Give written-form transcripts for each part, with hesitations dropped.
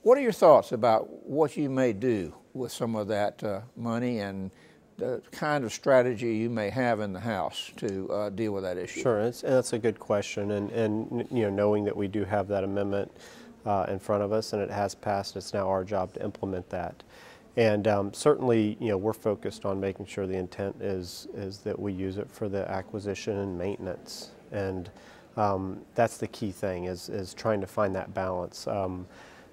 What are your thoughts about what you may do with some of that money and the kind of strategy you may have in the House to deal with that issue? Sure, and that's a good question, and you know, knowing that we do have that amendment in front of us and it has passed, it's now our job to implement that. And certainly, you know, we're focused on making sure the intent is that we use it for the acquisition and maintenance, and that's the key thing is trying to find that balance.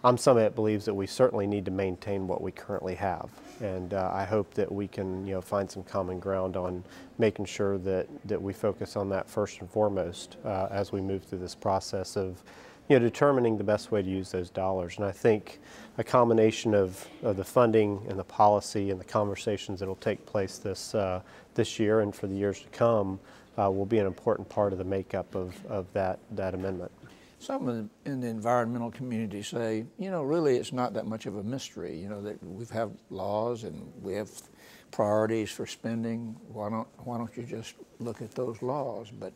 I'm somebody that believes that we certainly need to maintain what we currently have, and I hope that we can, you know, find some common ground on making sure that we focus on that first and foremost as we move through this process of, you know, determining the best way to use those dollars. And I think a combination of the funding and the policy and the conversations that will take place this year and for the years to come will be an important part of the makeup of that amendment. Some in the environmental community say, you know, really it's not that much of a mystery. You know, that we have laws and we have priorities for spending. Why don't you just look at those laws? But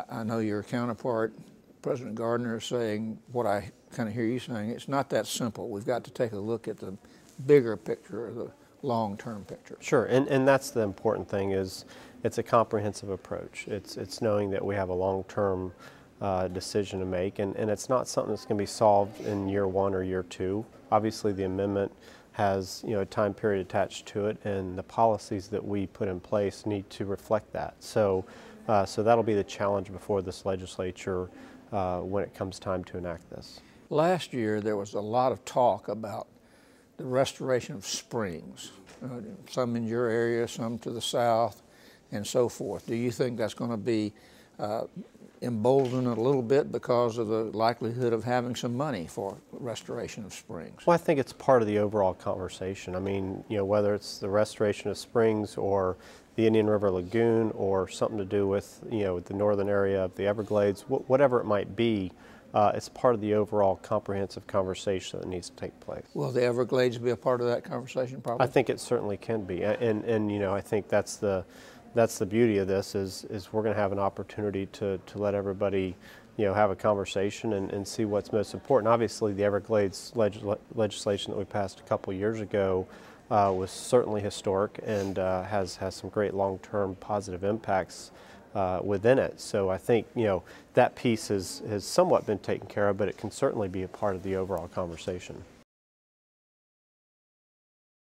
I know your counterpart, President Gardner, is saying what I kind of hear you saying. It's not that simple. We've got to take a look at the bigger picture, the long-term picture. Sure, and that's the important thing, is it's a comprehensive approach. It's knowing that we have a long-term decision to make, and it's not something that's going to be solved in year one or year two. Obviously, the amendment has, you know, a time period attached to it, and the policies that we put in place need to reflect that. So that'll be the challenge before this legislature when it comes time to enact this. Last year, there was a lot of talk about the restoration of springs, some in your area, some to the south, and so forth. Do you think that's going to be emboldened a little bit because of the likelihood of having some money for restoration of springs? Well, I think it's part of the overall conversation. I mean, you know, whether it's the restoration of springs or the Indian River Lagoon or something to do with, you know, the northern area of the Everglades, whatever it might be, it's part of the overall comprehensive conversation that needs to take place. Will the Everglades be a part of that conversation, probably? I think it certainly can be, and you know, I think that's the beauty of this is we're going to have an opportunity to let everybody, you know, have a conversation and see what's most important. Obviously, the Everglades legislation that we passed a couple years ago was certainly historic and has some great long-term positive impacts within it. So I think, you know, that piece has somewhat been taken care of, but it can certainly be a part of the overall conversation.